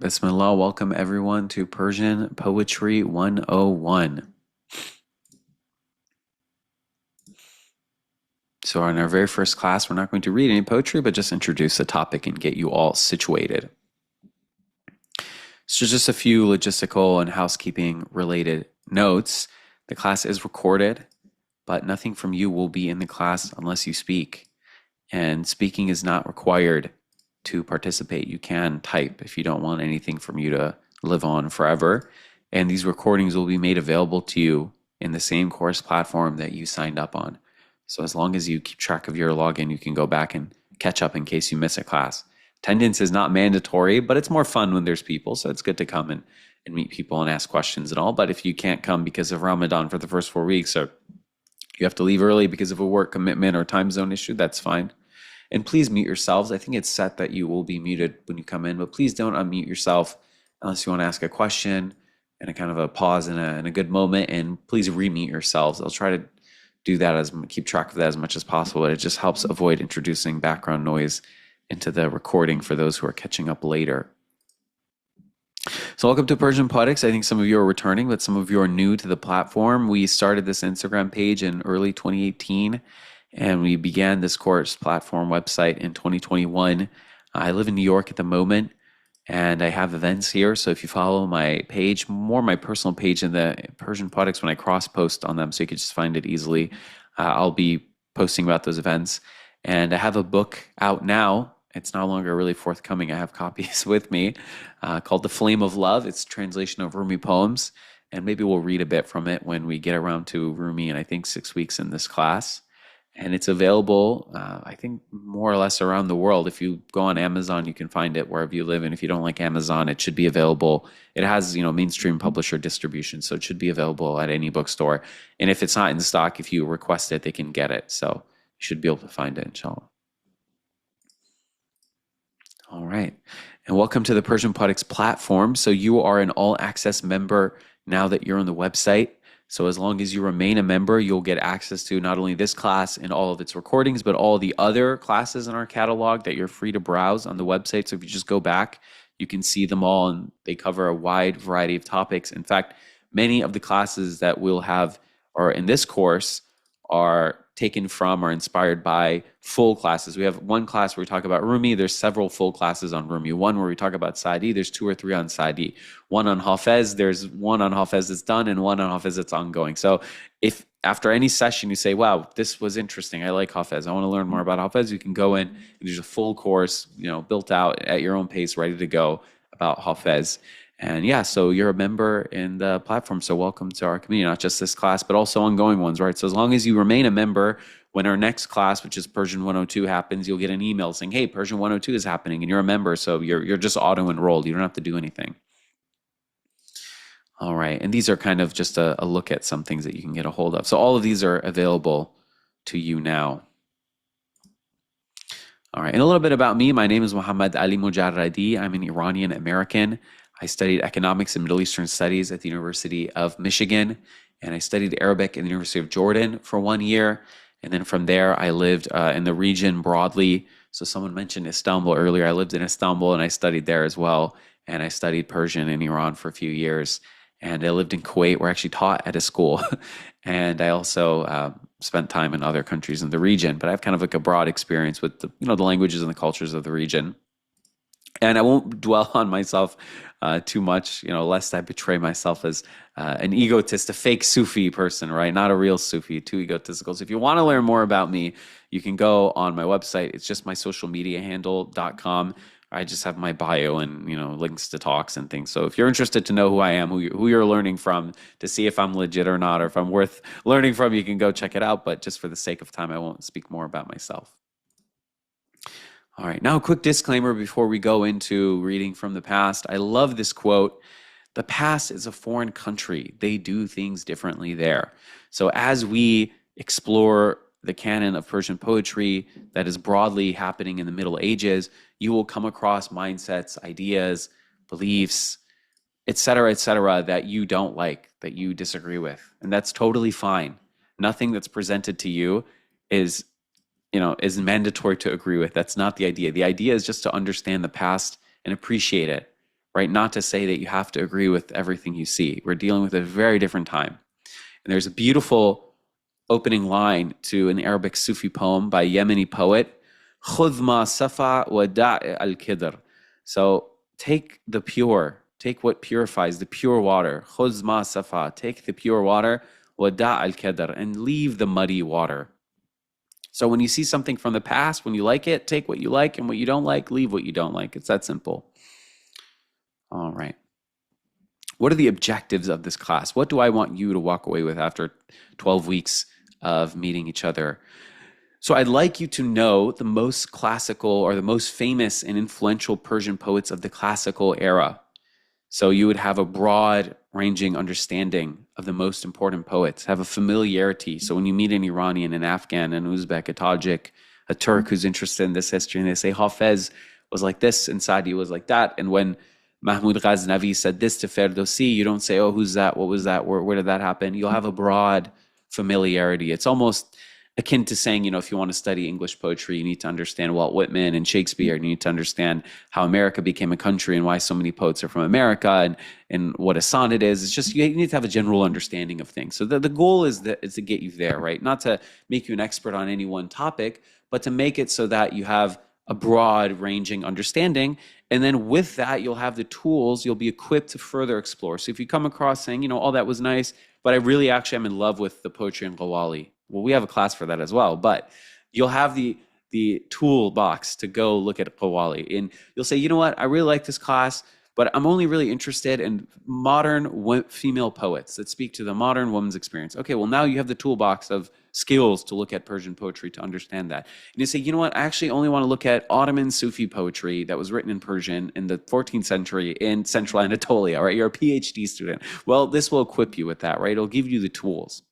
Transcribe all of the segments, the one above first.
Bismillah, welcome everyone to Persian Poetry 101. So, in our very first class, we're not going to read any poetry, but just introduce the topic and get you all situated. So, just a few logistical and housekeeping related notes. The class is recorded, but nothing from you will be in the class unless you speak. And speaking is not required to participate. You can type if you don't want anything from you to live on forever. And these recordings will be made available to you in the same course platform that you signed up on. So as long as you keep track of your login, you can go back and catch up in case you miss a class. Attendance is not mandatory, but it's more fun when there's people. So it's good to come and meet people and ask questions and all. But if you can't come because of Ramadan for the first 4 weeks, or you have to leave early because of a work commitment or time zone issue, that's fine. And please mute yourselves. I think it's set that you will be muted when you come in, but please don't unmute yourself unless you want to ask a question and a kind of a pause in a good moment. And please remute yourselves. I'll try to do that keep track of that as much as possible. It just helps avoid introducing background noise into the recording for those who are catching up later. So welcome to Persian Poetics. I think some of you are returning, but some of you are new to the platform. We started this Instagram page in early 2018. And we began this course platform website in 2021. I live in New York at the moment, and I have events here. So if you follow my page, more my personal page in the Persian Poetics, when I cross post on them, so you can just find it easily, I'll be posting about those events. And I have a book out now. It's no longer really forthcoming. I have copies with me called The Flame of Love. It's a translation of Rumi poems. And maybe we'll read a bit from it when we get around to Rumi in, I think, 6 weeks in this class. And it's available, I think, more or less around the world. If you go on Amazon, you can find it wherever you live. And if you don't like Amazon, it should be available. It has, mainstream publisher distribution, so it should be available at any bookstore. And if it's not in stock, if you request it, they can get it. So you should be able to find it, inshallah. All right. And welcome to the Persian Poetics platform. So you are an all-access member now that you're on the website. So as long as you remain a member, you'll get access to not only this class and all of its recordings, but all the other classes in our catalog that you're free to browse on the website. So if you just go back, you can see them all, and they cover a wide variety of topics. In fact, many of the classes that we'll have or in this course are taken from or inspired by full classes. We have one class where we talk about Rumi. There's several full classes on Rumi. One where we talk about Saadi. There's 2 or 3 on Saadi. One on Hafez. There's one on Hafez that's done and one on Hafez that's ongoing. So if after any session you say, wow, this was interesting, I like Hafez, I want to learn more about Hafez, you can go in and there's a full course, built out at your own pace, ready to go about Hafez. And yeah, so you're a member in the platform. So welcome to our community, not just this class, but also ongoing ones, right? So as long as you remain a member, when our next class, which is Persian 102, happens, you'll get an email saying, hey, Persian 102 is happening, and you're a member. So you're just auto-enrolled. You don't have to do anything. All right. And these are kind of just a look at some things that you can get a hold of. So all of these are available to you now. All right. And a little bit about me. My name is Muhammad Ali Mujarradi. I'm an Iranian American. I studied economics and Middle Eastern studies at the University of Michigan, and I studied Arabic in the University of Jordan for 1 year. And then from there, I lived in the region broadly. So someone mentioned Istanbul earlier. I lived in Istanbul and I studied there as well. And I studied Persian in Iran for a few years. And I lived in Kuwait, where I actually taught at a school. And I also spent time in other countries in the region. But I have kind of like a broad experience with the languages and the cultures of the region. And I won't dwell on myself too much, lest I betray myself as an egotist, a fake Sufi person, right? Not a real Sufi, too egotistical. So if you want to learn more about me, you can go on my website. It's just my social media handle.com. I just have my bio and, links to talks and things. So if you're interested to know who I am, who you're learning from, to see if I'm legit or not, or if I'm worth learning from, you can go check it out. But just for the sake of time, I won't speak more about myself. All right, now a quick disclaimer before we go into reading from the past. I love this quote. The past is a foreign country. They do things differently there. So as we explore the canon of Persian poetry that is broadly happening in the Middle Ages, you will come across mindsets, ideas, beliefs, et cetera, that you don't like, that you disagree with. And that's totally fine. Nothing that's presented to you is mandatory to agree with. That's not the idea. The idea is just to understand the past and appreciate it, right? Not to say that you have to agree with everything you see. We're dealing with a very different time. And there's a beautiful opening line to an Arabic Sufi poem by a Yemeni poet, خُذْ مَا صَفَى وَدَعْ الْكِدْر. So take what purifies, the pure water. خُذْ مَا صَفَى, take the pure water, وَدَعْ الْكِدْر, and leave the muddy water. So when you see something from the past, when you like it, take what you like, and what you don't like, leave what you don't like. It's that simple. All right. What are the objectives of this class? What do I want you to walk away with after 12 weeks of meeting each other? So I'd like you to know the most classical or the most famous and influential Persian poets of the classical era. So you would have a broad ranging understanding of the most important poets, have a familiarity. So when you meet an Iranian, an Afghan, an Uzbek, a Tajik, a Turk who's interested in this history, and they say Hafez was like this and Sadi was like that. And when Mahmud Ghaznavi said this to Ferdowsi, you don't say, oh, who's that? What was that? Where did that happen? You'll have a broad familiarity. It's almost akin to saying, if you want to study English poetry, you need to understand Walt Whitman and Shakespeare, and you need to understand how America became a country and why so many poets are from America and what a sonnet is. It's just, you need to have a general understanding of things. So the goal is to get you there, right? Not to make you an expert on any one topic, but to make it so that you have a broad ranging understanding. And then with that, you'll have the tools, you'll be equipped to further explore. So if you come across saying, all that was nice, but I really actually am in love with the poetry in Ghawali. Well, we have a class for that as well, but you'll have the toolbox to go look at Ghawali. And you'll say, you know what, I really like this class, but I'm only really interested in modern female poets that speak to the modern woman's experience. Okay, well, now you have the toolbox of skills to look at Persian poetry to understand that. And you say, you know what, I actually only want to look at Ottoman Sufi poetry that was written in Persian in the 14th century in Central Anatolia, right? You're a PhD student. Well, this will equip you with that, right? It'll give you the tools.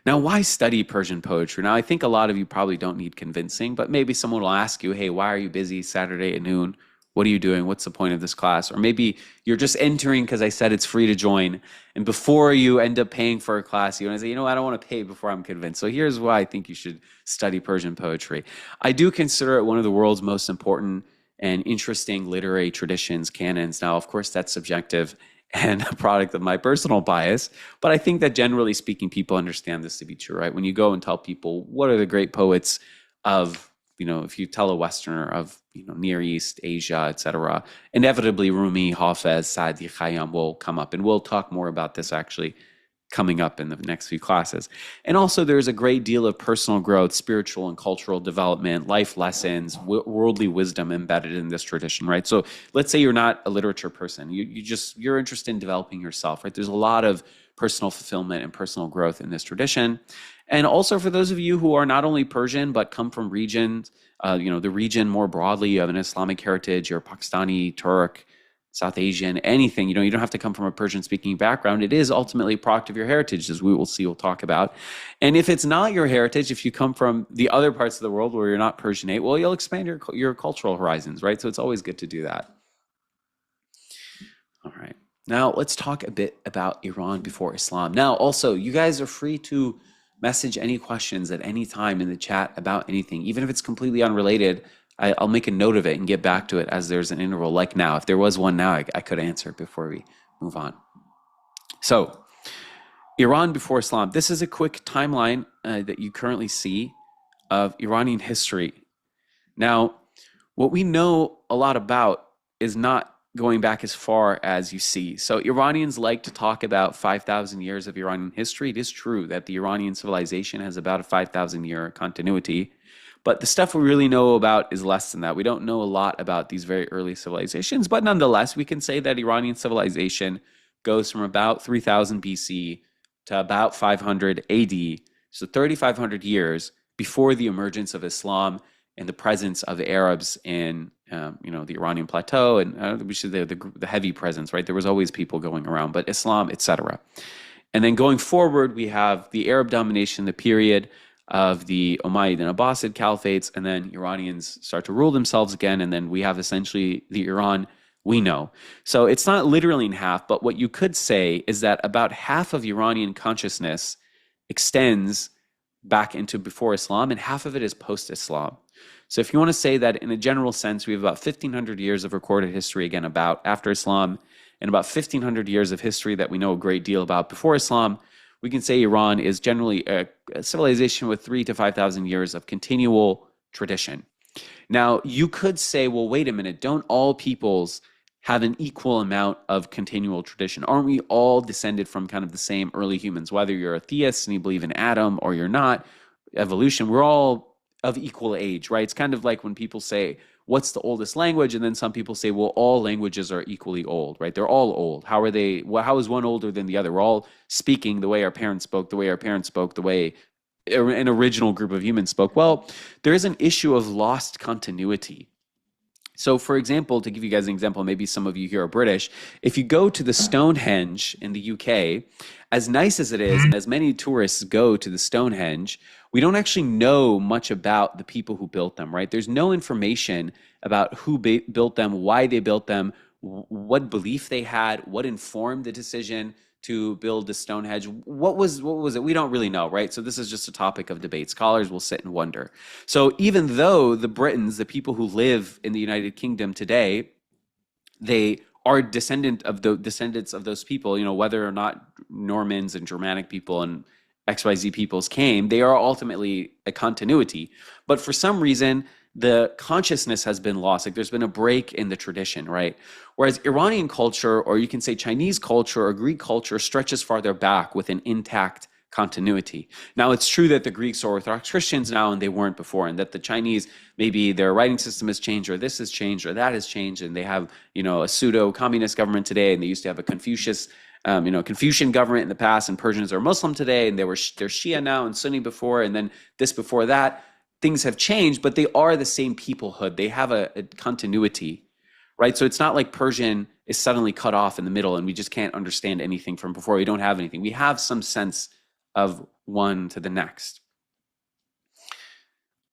Now, why study Persian poetry? Now, I think a lot of you probably don't need convincing, but maybe someone will ask you, hey, why are you busy Saturday at noon? What are you doing? What's the point of this class? Or maybe you're just entering because I said it's free to join. And before you end up paying for a class, you want to say, I don't want to pay before I'm convinced. So here's why I think you should study Persian poetry. I do consider it one of the world's most important and interesting literary traditions, canons. Now, of course, that's subjective and a product of my personal bias. But I think that generally speaking, people understand this to be true, right? When you go and tell people, what are the great poets of, if you tell a Westerner of, Near East, Asia, etc., inevitably Rumi, Hafez, Sadi, Khayyam will come up. And we'll talk more about this actually coming up in the next few classes. And also there's a great deal of personal growth, spiritual and cultural development, life lessons, worldly wisdom embedded in this tradition, right? So let's say you're not a literature person. You're interested in developing yourself, right? There's a lot of personal fulfillment and personal growth in this tradition. And also for those of you who are not only Persian, but come from regions, the region more broadly, you have an Islamic heritage, you're Pakistani, Turk, South Asian, anything, you don't have to come from a Persian speaking background. It is ultimately a product of your heritage, as we'll talk about. And if it's not your heritage, if you come from the other parts of the world where you're not Persianate, well, you'll expand your cultural horizons, right? So it's always good to do that. All right. Now let's talk a bit about Iran before Islam. Now, also, you guys are free to message any questions at any time in the chat about anything, even if it's completely unrelated. I'll make a note of it and get back to it as there's an interval like now. If there was one now, I could answer it before we move on. So, Iran before Islam. This is a quick timeline that you currently see of Iranian history. Now, what we know a lot about is not going back as far as you see. So Iranians like to talk about 5,000 years of Iranian history. It is true that the Iranian civilization has about a 5,000 year continuity. But the stuff we really know about is less than that. We don't know a lot about these very early civilizations, but nonetheless, we can say that Iranian civilization goes from about 3000 BC to about 500 AD, so 3,500 years before the emergence of Islam and the presence of Arabs in, the Iranian plateau, and we should say the heavy presence, right? There was always people going around, but Islam, etc. And then going forward, we have the Arab domination, the period of the Umayyad and Abbasid caliphates, and then Iranians start to rule themselves again, and then we have essentially the Iran we know. So it's not literally in half, but what you could say is that about half of Iranian consciousness extends back into before Islam, and half of it is post-Islam. So if you want to say that in a general sense, we have about 1,500 years of recorded history, again, about after Islam, and about 1,500 years of history that we know a great deal about before Islam, we can say Iran is generally a civilization with 3 to 5,000 years of continual tradition. Now, you could say, well, wait a minute, don't all peoples have an equal amount of continual tradition? Aren't we all descended from kind of the same early humans? Whether you're a theist and you believe in Adam or you're not, evolution, we're all of equal age, right? It's kind of like when people say, what's the oldest language? And then some people say, well, all languages are equally old, right? They're all old. How are they? Well, how is one older than the other? We're all speaking the way our parents spoke, the way our parents spoke, the way an original group of humans spoke. Well, there is an issue of lost continuity. So, for example, to give you guys an example, maybe some of you here are British. If you go to the Stonehenge in the UK, as nice as it is, and as many tourists go to the Stonehenge, we don't actually know much about the people who built them, right? There's no information about who built them, why they built them, what belief they had, what informed the decision to build the Stonehenge. What was it? We don't really know, right? So this is just a topic of debate. Scholars will sit and wonder. So even though the Britons, the people who live in the United Kingdom today, they are descendants of those people, whether or not Normans and Germanic people and XYZ peoples came, they are ultimately a continuity. But for some reason, the consciousness has been lost. Like there's been a break in the tradition, right? Whereas Iranian culture, or you can say Chinese culture or Greek culture, stretches farther back with an intact continuity. Now, it's true that the Greeks are Orthodox Christians now and they weren't before, and that the Chinese, maybe their writing system has changed, or this has changed, or that has changed, and they have, a pseudo-communist government today, and they used to have a Confucian government in the past, and Persians are Muslim today, and they're Shia now and Sunni before, and then this before that. Things have changed, but they are the same peoplehood. They have a continuity, right? So it's not like Persian is suddenly cut off in the middle and we just can't understand anything from before. We don't have anything. We have some sense of one to the next.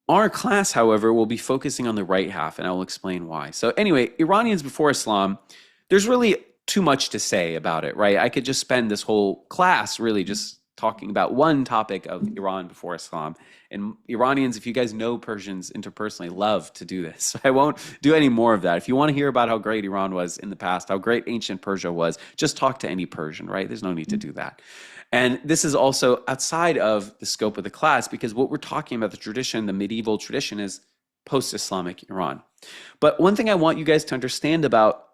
Our class, however, will be focusing on the right half, and I will explain why. So anyway, Iranians before Islam, there's really too much to say about it, right? I could just spend this whole class really just talking about one topic of Iran before Islam. And Iranians, if you guys know Persians interpersonally, love to do this. So I won't do any more of that. If you want to hear about how great Iran was in the past, how great ancient Persia was, just talk to any Persian, right? There's no need to do that. And this is also outside of the scope of the class, because what we're talking about, the tradition, the medieval tradition, is post-Islamic Iran. But one thing I want you guys to understand about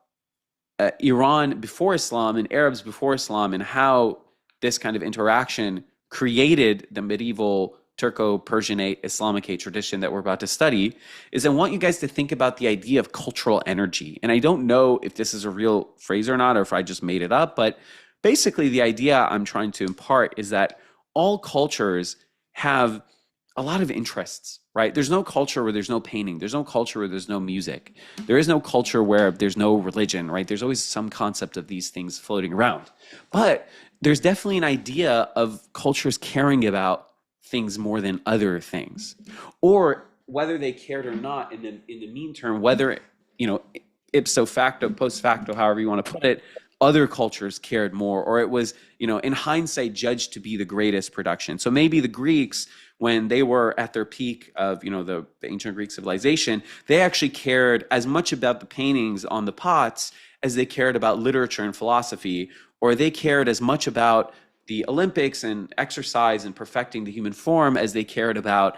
Iran before Islam and Arabs before Islam, and how this kind of interaction created the medieval Turco-Persianate Islamicate tradition that we're about to study, is I want you guys to think about the idea of cultural energy. And I don't know if this is a real phrase or not, or if I just made it up, but basically the idea I'm trying to impart is that all cultures have a lot of interests, right? There's no culture where there's no painting. There's no culture where there's no music. There is no culture where there's no religion, right? There's always some concept of these things floating around. But there's definitely an idea of cultures caring about things more than other things, or whether they cared or not in the mean term, whether, ipso facto, post facto, however you want to put it, other cultures cared more, or it was, in hindsight, judged to be the greatest production. So maybe the Greeks, when they were at their peak of, the ancient Greek civilization, they actually cared as much about the paintings on the pots as they cared about literature and philosophy, or they cared as much about the Olympics and exercise and perfecting the human form as they cared about,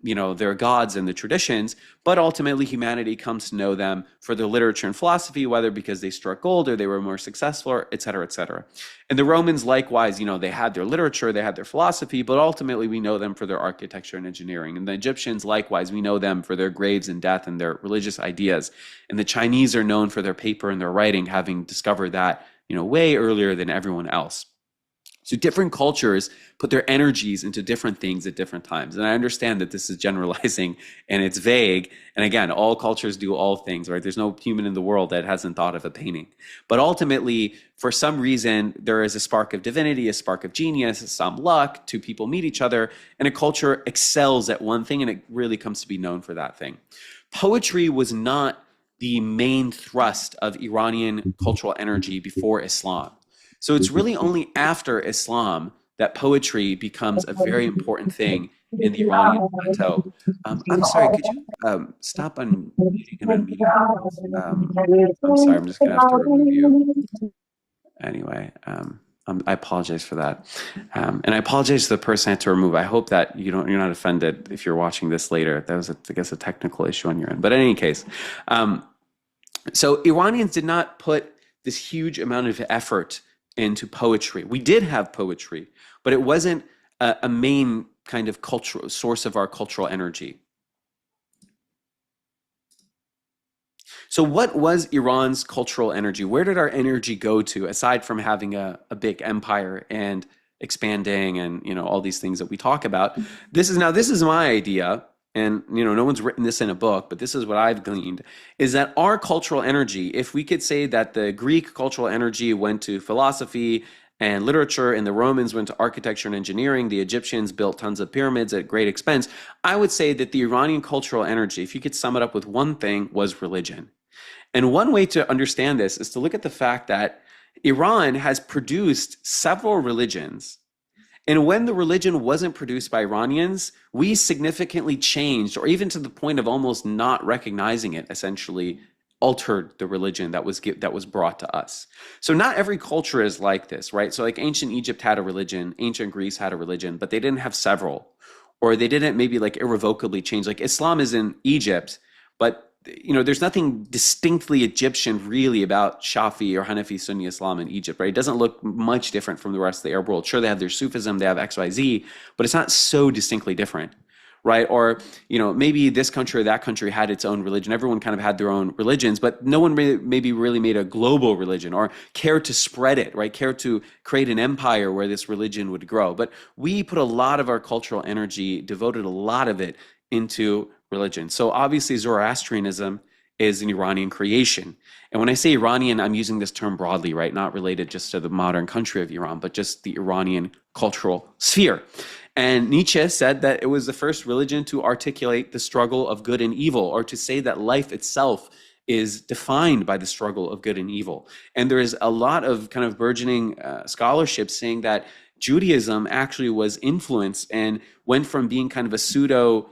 their gods and the traditions. But ultimately, humanity comes to know them for their literature and philosophy, whether because they struck gold or they were more successful, et cetera, et cetera. And the Romans, likewise, they had their literature, they had their philosophy, but ultimately we know them for their architecture and engineering. And the Egyptians, likewise, we know them for their graves and death and their religious ideas. And the Chinese are known for their paper and their writing, having discovered that, way earlier than everyone else. So different cultures put their energies into different things at different times. And I understand that this is generalizing and it's vague. And again, all cultures do all things, right? There's no human in the world that hasn't thought of a painting. But ultimately, for some reason, there is a spark of divinity, a spark of genius, some luck, two people meet each other, and a culture excels at one thing, and it really comes to be known for that thing. Poetry was not the main thrust of Iranian cultural energy before Islam. So it's really only after Islam that poetry becomes a very important thing in the Iranian plateau. I'm sorry, could you stop unmuting and unmuting, please? I'm sorry, I'm just gonna have to remove you. Anyway, I apologize for that, and I apologize to the person I had to remove. I hope that you're not offended if you're watching this later. That was, I guess, a technical issue on your end. But in any case, um, so Iranians did not put this huge amount of effort into poetry. We did have poetry, but it wasn't a main kind of cultural source of our cultural energy. So what was Iran's cultural energy? Where did our energy go to aside from having a big empire and expanding and all these things that we talk about? This is my idea, and no one's written this in a book, but this is what I've gleaned, is that our cultural energy, if we could say that the Greek cultural energy went to philosophy and literature, and the Romans went to architecture and engineering, the Egyptians built tons of pyramids at great expense, I would say that the Iranian cultural energy, if you could sum it up with one thing, was religion. And one way to understand this is to look at the fact that Iran has produced several religions. And when the religion wasn't produced by Iranians, we significantly changed, or even to the point of almost not recognizing it, essentially altered the religion that was brought to us. So not every culture is like this, right? So like ancient Egypt had a religion, ancient Greece had a religion, but they didn't have several, or they didn't maybe like irrevocably change. Like Islam is in Egypt, but there's nothing distinctly Egyptian really about Shafi or Hanafi Sunni Islam in Egypt, right? It doesn't look much different from the rest of the Arab world. Sure, they have their Sufism, they have XYZ, but it's not so distinctly different, right? Or, maybe this country or that country had its own religion. Everyone kind of had their own religions, but no one really made a global religion or cared to spread it, right? Cared to create an empire where this religion would grow. But we put a lot of our cultural energy, devoted a lot of it into religion. So obviously Zoroastrianism is an Iranian creation. And when I say Iranian, I'm using this term broadly, right? Not related just to the modern country of Iran, but just the Iranian cultural sphere. And Nietzsche said that it was the first religion to articulate the struggle of good and evil, or to say that life itself is defined by the struggle of good and evil. And there is a lot of kind of burgeoning scholarship saying that Judaism actually was influenced and went from being kind of a pseudo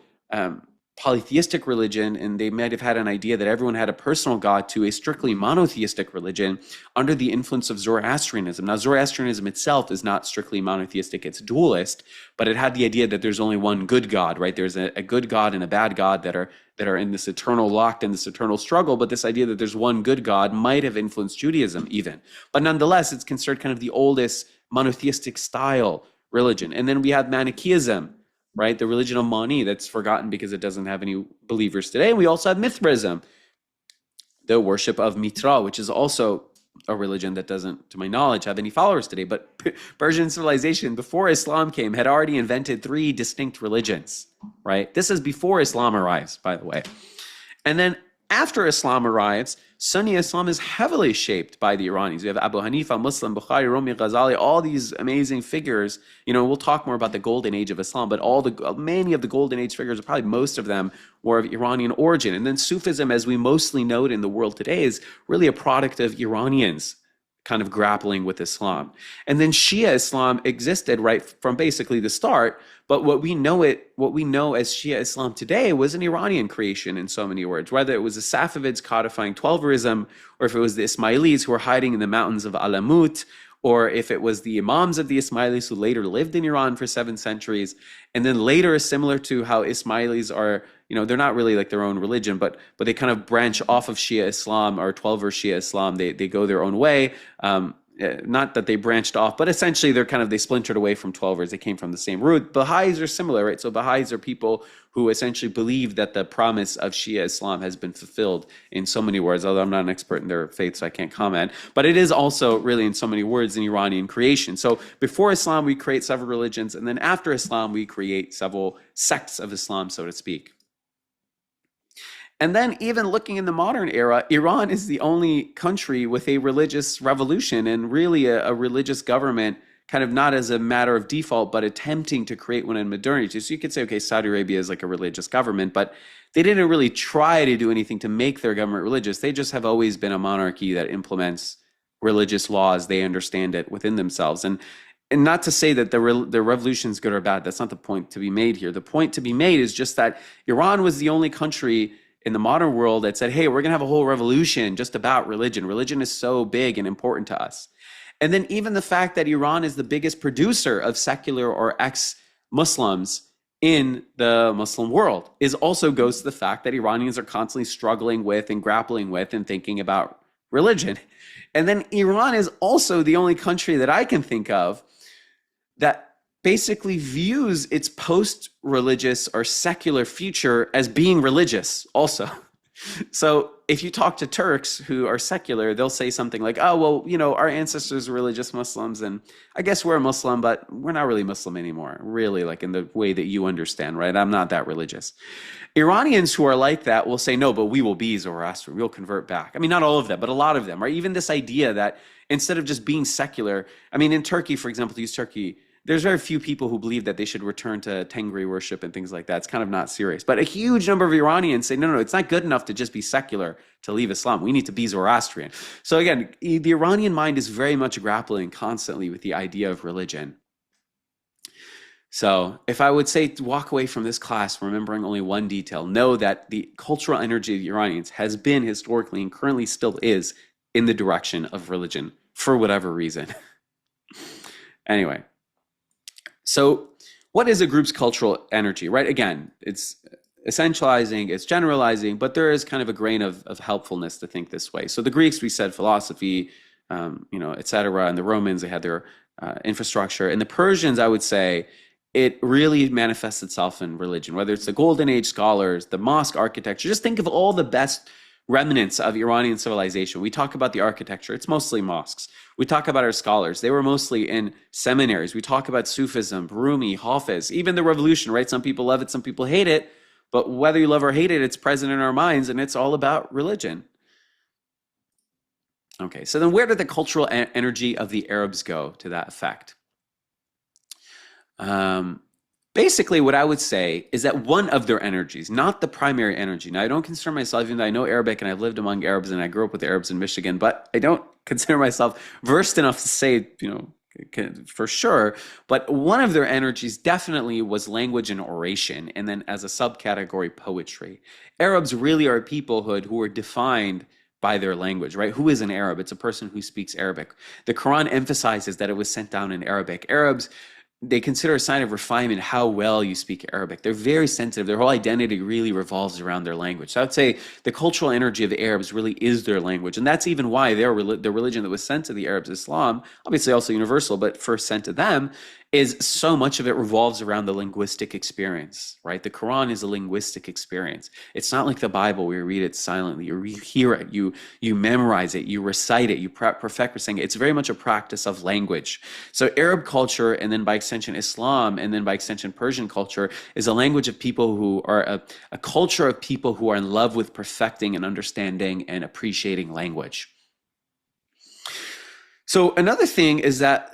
polytheistic religion, and they might have had an idea that everyone had a personal God, to a strictly monotheistic religion under the influence of Zoroastrianism. Now, Zoroastrianism itself is not strictly monotheistic, it's dualist, but it had the idea that there's only one good God, right? There's a good God and a bad God that are in this eternal, locked in this eternal struggle, but this idea that there's one good God might have influenced Judaism even. But nonetheless, it's considered kind of the oldest monotheistic style religion. And then we have Manichaeism, right? The religion of Mani, that's forgotten because it doesn't have any believers today. And we also have Mithraism, the worship of Mitra, which is also a religion that doesn't, to my knowledge, have any followers today. But Persian civilization, before Islam came, had already invented 3 distinct religions, right? This is before Islam arrives, by the way. And then after Islam arrives, Sunni Islam is heavily shaped by the Iranians. We have Abu Hanifa, Muslim, Bukhari, Rumi, Ghazali, all these amazing figures. We'll talk more about the golden age of Islam, but many of the golden age figures, probably most of them, were of Iranian origin. And then Sufism, as we mostly know it in the world today, is really a product of Iranians kind of grappling with Islam. And then Shia Islam existed right from basically the start, but what we know as Shia Islam today was an Iranian creation in so many words, whether it was the Safavids codifying Twelverism, or if it was the Ismailis who were hiding in the mountains of Alamut, or if it was the Imams of the Ismailis who later lived in Iran for 7 centuries. And then later, similar to how Ismailis are, they're not really like their own religion, but they kind of branch off of Shia Islam or Twelver Shia Islam. They go their own way. Not that they branched off, but essentially they splintered away from Twelvers. They came from the same root. Baha'is are similar, right? So Baha'is are people who essentially believe that the promise of Shia Islam has been fulfilled in so many words, although I'm not an expert in their faith, so I can't comment. But it is also really in so many words an Iranian creation. So before Islam, we create several religions, and then after Islam, we create several sects of Islam, so to speak. And then even looking in the modern era, Iran is the only country with a religious revolution and really a religious government, kind of not as a matter of default, but attempting to create one in modernity. So you could say, okay, Saudi Arabia is like a religious government, but they didn't really try to do anything to make their government religious. They just have always been a monarchy that implements religious laws. They understand it within themselves. And and not to say that the revolution is good or bad. That's not the point to be made here. The point to be made is just that Iran was the only country in the modern world that said, "Hey, we're going to have a whole revolution just about religion. Religion is so big and important to us." And then even the fact that Iran is the biggest producer of secular or ex-Muslims in the Muslim world is also goes to the fact that Iranians are constantly struggling with and grappling with and thinking about religion. And then Iran is also the only country that I can think of that basically views its post-religious or secular future as being religious also. So if you talk to Turks who are secular, they'll say something like, "Oh, well, our ancestors were religious Muslims, and I guess we're a Muslim, but we're not really Muslim anymore, really, like in the way that you understand, right? I'm not that religious." Iranians who are like that will say, "No, but we will be Zoroastrian. We'll convert back." I mean, not all of them, but a lot of them, right? Even this idea that instead of just being secular, I mean, in Turkey, for example, to use Turkey, there's very few people who believe that they should return to Tengri worship and things like that. It's kind of not serious. But a huge number of Iranians say, no, it's not good enough to just be secular to leave Islam. We need to be Zoroastrian. So again, the Iranian mind is very much grappling constantly with the idea of religion. So if I would say to walk away from this class remembering only one detail, know that the cultural energy of the Iranians has been historically and currently still is in the direction of religion for whatever reason. Anyway. So what is a group's cultural energy, right? Again, it's essentializing, it's generalizing, but there is kind of a grain of helpfulness to think this way. So the Greeks, we said philosophy, et cetera. And the Romans, they had their infrastructure. And the Persians, I would say, it really manifests itself in religion, whether it's the Golden Age scholars, the mosque architecture. Just think of all the best remnants of Iranian civilization. We talk about the architecture, it's mostly mosques. We talk about our scholars, they were mostly in seminaries. We talk about Sufism, Rumi, Hafiz, even the revolution, right? Some people love it, some people hate it, but whether you love or hate it, it's present in our minds, and it's all about religion. Okay, so then where did the cultural energy of the Arabs go to that effect? Basically, what I would say is that one of their energies, not the primary energy. Now, I don't consider myself, even though I know Arabic and I've lived among Arabs and I grew up with Arabs in Michigan, but I don't consider myself versed enough to say, for sure. But one of their energies definitely was language and oration, and then as a subcategory, poetry. Arabs really are a peoplehood who are defined by their language, right? Who is an Arab? It's a person who speaks Arabic. The Quran emphasizes that it was sent down in Arabic. Arabs, they consider a sign of refinement how well you speak Arabic. They're very sensitive. Their whole identity really revolves around their language. So I would say the cultural energy of the Arabs really is their language. And that's even why the religion that was sent to the Arabs, Islam, obviously also universal, but first sent to them, is so much of it revolves around the linguistic experience, right? The Quran is a linguistic experience. It's not like the Bible where you read it silently, you hear it, you memorize it, you recite it, you perfect saying it. It's very much a practice of language. So Arab culture, and then by extension Islam, and then by extension Persian culture, is a language of people who are a culture of people who are in love with perfecting and understanding and appreciating language. So another thing is that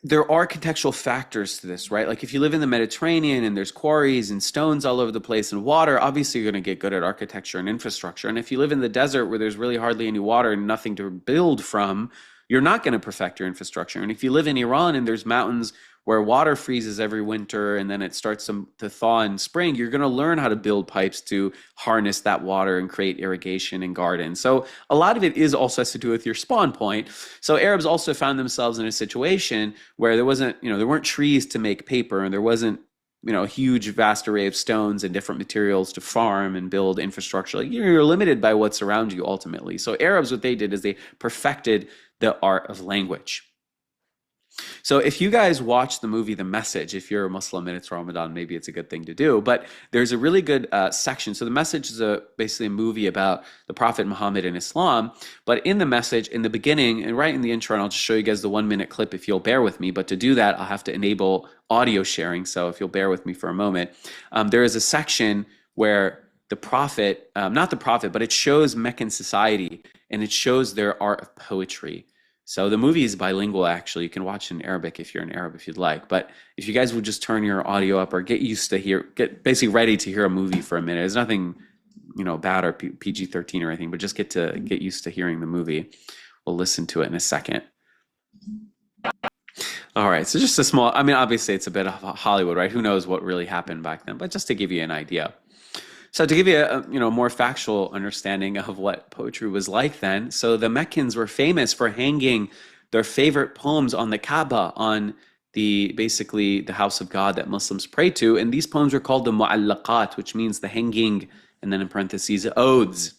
there are contextual factors to this, right? Like if you live in the Mediterranean and there's quarries and stones all over the place and water, obviously you're going to get good at architecture and infrastructure. And if you live in the desert where there's really hardly any water and nothing to build from, you're not going to perfect your infrastructure. And if you live in Iran and there's mountains where water freezes every winter and then it starts to thaw in spring, you're going to learn how to build pipes to harness that water and create irrigation and gardens. So a lot of it is also has to do with your spawn point. So Arabs also found themselves in a situation where there weren't trees to make paper, and there wasn't a huge vast array of stones and different materials to farm and build infrastructure. Like, you're limited by what's around you ultimately. So Arabs, what they did is they perfected the art of language. So if you guys watch the movie The Message, if you're a Muslim and it's Ramadan, maybe it's a good thing to do. But there's a really good section. So The Message is basically a movie about the Prophet Muhammad and Islam. But in The Message, in the beginning, and right in the intro, and I'll just show you guys the 1-minute clip if you'll bear with me. But to do that, I'll have to enable audio sharing. So if you'll bear with me for a moment, there is a section where the Prophet, not the Prophet, but it shows Meccan society and it shows their art of poetry. So the movie is bilingual, actually. You can watch it in Arabic if you're an Arab, if you'd like. But if you guys would just turn your audio up or get used to get basically ready to hear a movie for a minute. There's nothing, bad or PG-13 or anything, but just get used to hearing the movie. We'll listen to it in a second. All right, so just a small, I mean, obviously it's a bit of Hollywood, right? Who knows what really happened back then, but just to give you an idea. So to give you a more factual understanding of what poetry was like then, so the Meccans were famous for hanging their favorite poems on the Kaaba, on the basically the house of God that Muslims pray to, and these poems were called the mu'allaqat, which means the hanging, and then in parentheses, oaths.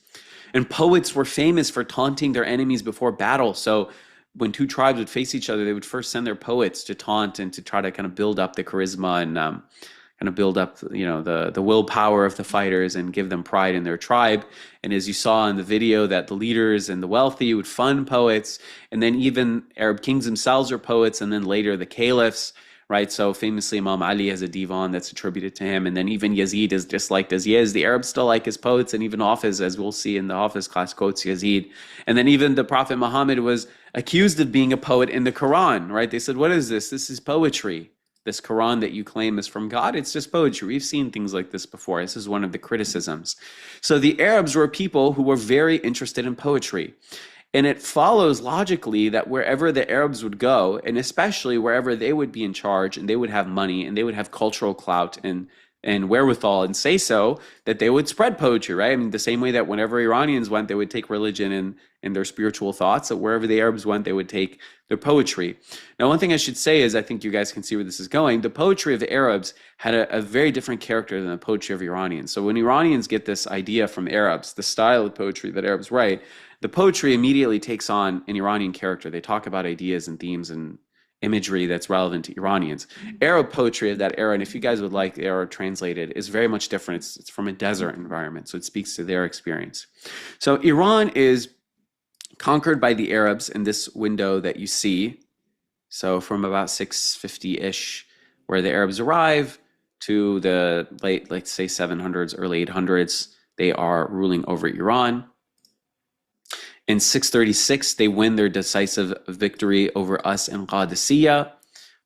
And poets were famous for taunting their enemies before battle. So when two tribes would face each other, they would first send their poets to taunt and to try to kind of build up the charisma and kind of build up, the willpower of the fighters and give them pride in their tribe. And as you saw in the video, that the leaders and the wealthy would fund poets, and then even Arab kings themselves are poets, and then later the caliphs, right? So famously, Imam Ali has a divan that's attributed to him, and then even Yazid is disliked as he is. The Arabs still like his poets, and even Hafiz, as we'll see in the Hafiz class, quotes Yazid. And then even the Prophet Muhammad was accused of being a poet in the Quran, right? They said, "What is this? This is poetry. This Quran that you claim is from God, it's just poetry." We've seen things like this before. This is one of the criticisms. So the Arabs were people who were very interested in poetry. And it follows logically that wherever the Arabs would go, and especially wherever they would be in charge and they would have money and they would have cultural clout and wherewithal and say so, that they would spread poetry, right? I mean, the same way that whenever Iranians went, they would take religion and their spiritual thoughts, that wherever the Arabs went, they would take their poetry. Now, one thing I should say is, I think you guys can see where this is going. The poetry of the Arabs had a very different character than the poetry of Iranians. So when Iranians get this idea from Arabs, the style of poetry that Arabs write, the poetry immediately takes on an Iranian character. They talk about ideas and themes and imagery that's relevant to Iranians. Arab poetry of that era, and if you guys would like the era translated, is very much different. It's from a desert environment, so it speaks to their experience. So Iran is conquered by the Arabs in this window that you see. So from about 650-ish, where the Arabs arrive, to the late, let's say 700s, early 800s, they are ruling over Iran. In 636, they win their decisive victory over us in Qadisiyah,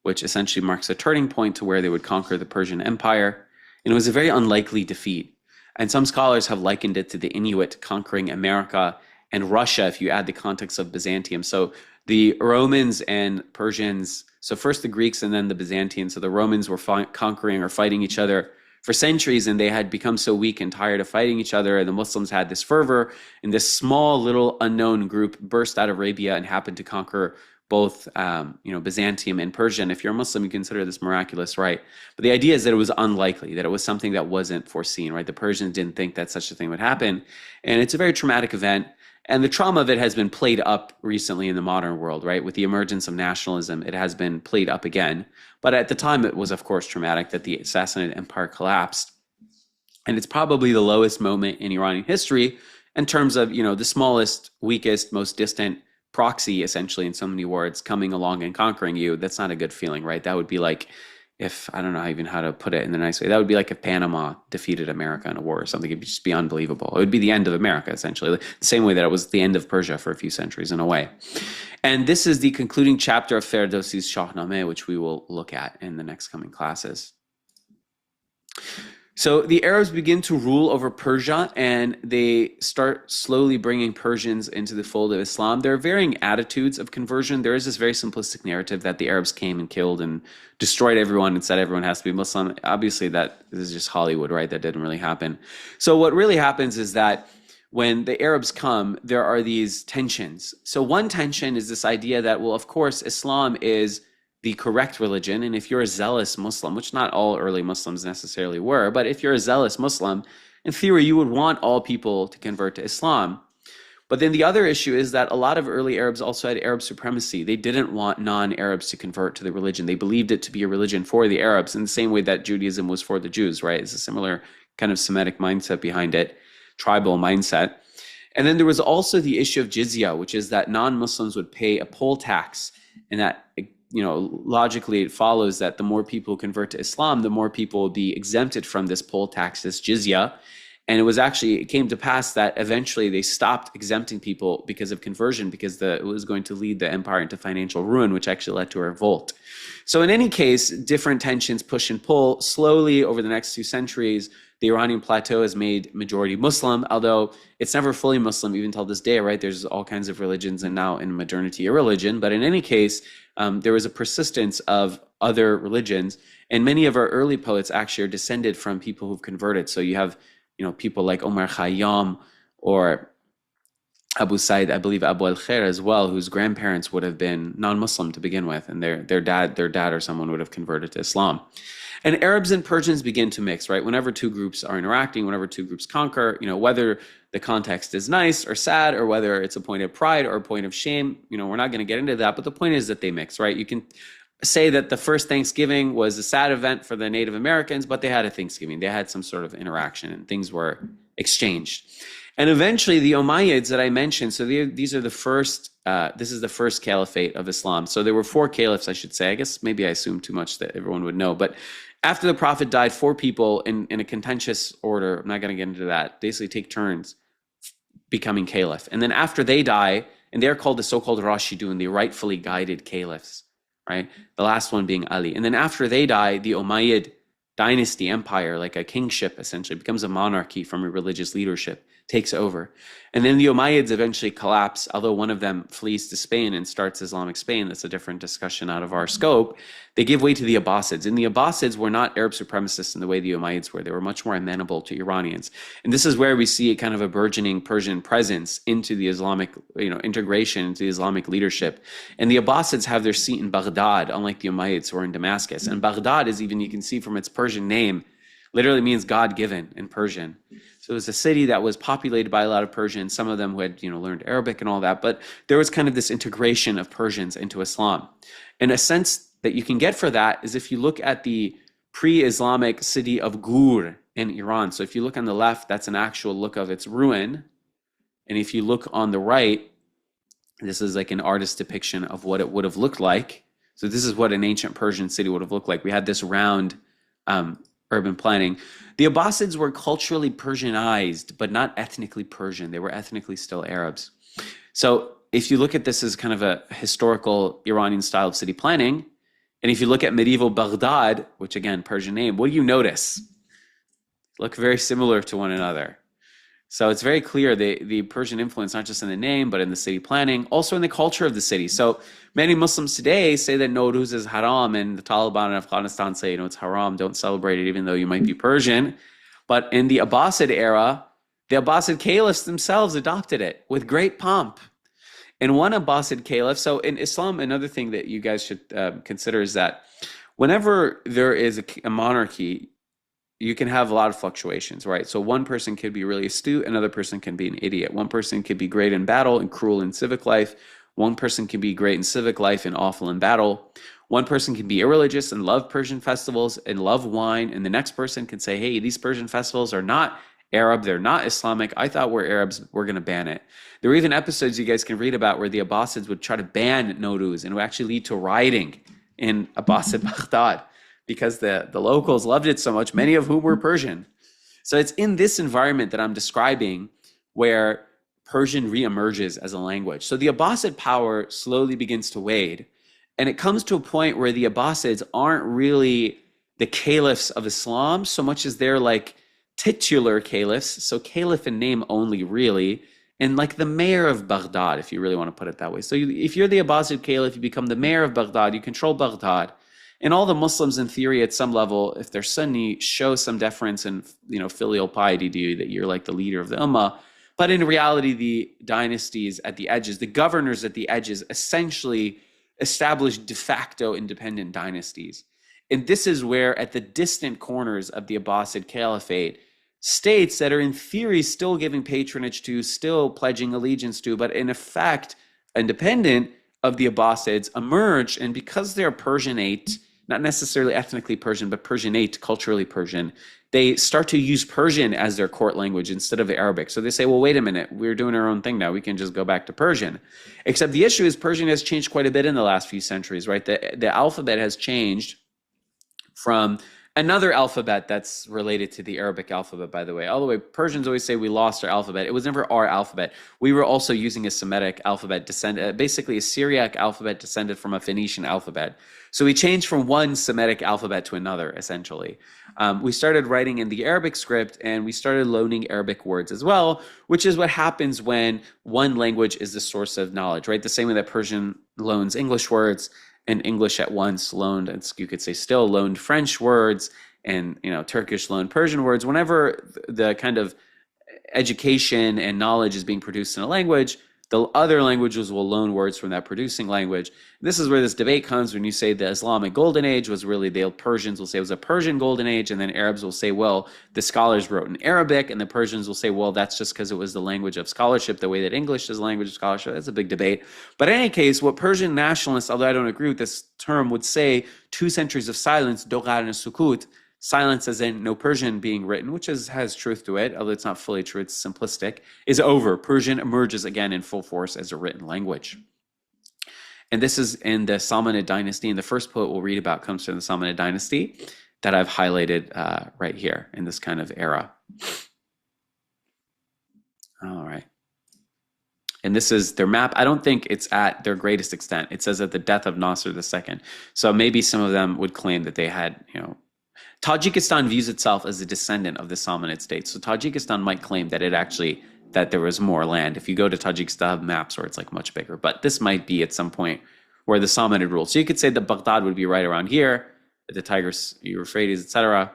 which essentially marks a turning point to where they would conquer the Persian Empire. And it was a very unlikely defeat. And some scholars have likened it to the Inuit conquering America and Russia, if you add the context of Byzantium. So the Romans and Persians, so first the Greeks and then the Byzantines. So the Romans were conquering or fighting each other for centuries, and they had become so weak and tired of fighting each other, and the Muslims had this fervor, and this small little unknown group burst out of Arabia and happened to conquer both Byzantium and Persian. If you're a Muslim, you consider this miraculous, right? But the idea is that it was unlikely, that it was something that wasn't foreseen, right? The Persians didn't think that such a thing would happen, and it's a very traumatic event. And the trauma of it has been played up recently in the modern world, right? With the emergence of nationalism, it has been played up again. But at the time, it was, of course, traumatic that the Sassanid Empire collapsed. And it's probably the lowest moment in Iranian history in terms of, the smallest, weakest, most distant proxy, essentially, in so many words, coming along and conquering you. That's not a good feeling, right? That would be like if, I don't know even how to put it in the nice way, that would be like if Panama defeated America in a war or something. It'd just be unbelievable. It would be the end of America, essentially, the same way that it was the end of Persia for a few centuries in a way. And this is the concluding chapter of Ferdowsi's Shahnameh, which we will look at in the next coming classes. So the Arabs begin to rule over Persia, and they start slowly bringing Persians into the fold of Islam. There are varying attitudes of conversion. There is this very simplistic narrative that the Arabs came and killed and destroyed everyone and said everyone has to be Muslim. Obviously, this is just Hollywood, right? That didn't really happen. So what really happens is that when the Arabs come, there are these tensions. So one tension is this idea that, well, of course, Islam is the correct religion. And if you're a zealous Muslim, which not all early Muslims necessarily were, but if you're a zealous Muslim, in theory, you would want all people to convert to Islam. But then the other issue is that a lot of early Arabs also had Arab supremacy. They didn't want non-Arabs to convert to the religion. They believed it to be a religion for the Arabs in the same way that Judaism was for the Jews, right? It's a similar kind of Semitic mindset behind it, tribal mindset. And then there was also the issue of jizya, which is that non-Muslims would pay a poll tax, and that logically it follows that the more people convert to Islam, the more people will be exempted from this poll tax, this jizya. And it came to pass that eventually they stopped exempting people because of conversion, because it was going to lead the empire into financial ruin, which actually led to a revolt. So in any case, different tensions push and pull. Slowly over the next 2 centuries, the Iranian plateau is made majority Muslim, although it's never fully Muslim even till this day, right? There's all kinds of religions, and now in modernity a religion. But in any case, there was a persistence of other religions, and many of our early poets actually are descended from people who've converted. So you have, people like Omar Khayyam or Abu Said, I believe Abu al-Khair as well, whose grandparents would have been non-Muslim to begin with, and their dad or someone would have converted to Islam. And Arabs and Persians begin to mix, right? Whenever two groups are interacting, whenever two groups conquer, whether the context is nice or sad, or whether it's a point of pride or a point of shame, we're not going to get into that, but the point is that they mix, right? You can say that the first Thanksgiving was a sad event for the Native Americans, but they had a Thanksgiving. They had some sort of interaction and things were exchanged. And eventually the Umayyads that I mentioned, so these are the first, this is the first caliphate of Islam. So there were 4 caliphs, I should say. I guess maybe I assumed too much that everyone would know. But after the Prophet died, 4 people in a contentious order, I'm not going to get into that, basically take turns becoming caliph. And then after they die, and they're called the so-called Rashidun, the rightfully guided caliphs, right? The last one being Ali. And then after they die, the Umayyad dynasty, empire, like a kingship essentially, becomes a monarchy from a religious leadership, takes over. And then the Umayyads eventually collapse, although one of them flees to Spain and starts Islamic Spain. That's a different discussion out of our scope. They give way to the Abbasids. And the Abbasids were not Arab supremacists in the way the Umayyads were. They were much more amenable to Iranians. And this is where we see kind of a burgeoning Persian presence into the Islamic, integration into the Islamic leadership. And the Abbasids have their seat in Baghdad, unlike the Umayyads who are in Damascus. And Baghdad is, even you can see from its Persian name, literally means God-given in Persian. So it was a city that was populated by a lot of Persians, some of them who had, learned Arabic and all that, but there was kind of this integration of Persians into Islam. And a sense that you can get for that is if you look at the pre-Islamic city of Gur in Iran. So if you look on the left, that's an actual look of its ruin. And if you look on the right, this is like an artist's depiction of what it would have looked like. So this is what an ancient Persian city would have looked like. We had this round urban planning. The Abbasids were culturally Persianized, but not ethnically Persian. They were ethnically still Arabs. So if you look at this as kind of a historical Iranian style of city planning, and if you look at medieval Baghdad, which again, Persian name, what do you notice? Look very similar to one another. So it's very clear the Persian influence, not just in the name, but in the city planning, also in the culture of the city. So many Muslims today say that Nowruz is haram, and the Taliban in Afghanistan say, it's haram, don't celebrate it, even though you might be Persian. But in the Abbasid era, the Abbasid caliphs themselves adopted it with great pomp. And one Abbasid caliph, so in Islam, another thing that you guys should consider is that whenever there is a monarchy, you can have a lot of fluctuations, right? So one person could be really astute, another person can be an idiot. One person could be great in battle and cruel in civic life. One person can be great in civic life and awful in battle. One person can be irreligious and love Persian festivals and love wine. And the next person can say, hey, these Persian festivals are not Arab, they're not Islamic. I thought we're Arabs, we're going to ban it. There were even episodes you guys can read about where the Abbasids would try to ban Nowruz, and it would actually lead to rioting in Abbasid Baghdad, because the locals loved it so much, many of whom were Persian. So it's in this environment that I'm describing where Persian reemerges as a language. So the Abbasid power slowly begins to wane, and it comes to a point where the Abbasids aren't really the caliphs of Islam so much as they're like titular caliphs, so caliph in name only really, and like the mayor of Baghdad, if you really want to put it that way. So if you're the Abbasid caliph, you become the mayor of Baghdad, you control Baghdad. And all the Muslims, in theory, at some level, if they're Sunni, show some deference and filial piety to you, that you're like the leader of the Ummah. But in reality, the dynasties at the edges, the governors at the edges, essentially establish de facto independent dynasties. And this is where, at the distant corners of the Abbasid Caliphate, states that are in theory still giving patronage to, still pledging allegiance to, but in effect, independent of the Abbasids, emerge. And because they're Persianate, not necessarily ethnically Persian, but Persianate, culturally Persian, they start to use Persian as their court language instead of Arabic. So they say, well, wait a minute, we're doing our own thing now. We can just go back to Persian. Except the issue is Persian has changed quite a bit in the last few centuries, right? The alphabet has changed from Another alphabet that's related to the Arabic alphabet, by the way. All the way, Persians always say we lost our alphabet. It was never our alphabet. We were also using a Semitic alphabet, basically a Syriac alphabet descended from a Phoenician alphabet. So we changed from one Semitic alphabet to another, essentially. We started writing in the Arabic script and we started loaning Arabic words as well, which is what happens when one language is the source of knowledge, right? The same way that Persian loans English words, and English at once loaned, you could say still loaned French words, and Turkish loaned Persian words. Whenever the kind of education and knowledge is being produced in a language, the other languages will loan words from that producing language. This is where this debate comes when you say the Islamic Golden Age was really, the Persians will say it was a Persian Golden Age, and then Arabs will say, well, the scholars wrote in Arabic, and the Persians will say, well, that's just because it was the language of scholarship, the way that English is the language of scholarship. That's a big debate. But in any case, what Persian nationalists, although I don't agree with this term, would say 2 centuries of silence, dogar and sukut, silence as in no Persian being written, which has truth to it, although it's not fully true, it's simplistic, is over. Persian emerges again in full force as a written language. And this is in the Samanid dynasty, and the first poet we'll read about comes from the Samanid dynasty that I've highlighted right here in this kind of era. All right. And this is their map. I don't think it's at their greatest extent. It says at the death of Nasser II. So maybe some of them would claim that they had, Tajikistan views itself as a descendant of the Samanid state. So Tajikistan might claim that that there was more land. If you go to Tajikistan maps where it's like much bigger, but this might be at some point where the Samanid ruled. So you could say that Baghdad would be right around here, the Tigris, Euphrates, etc.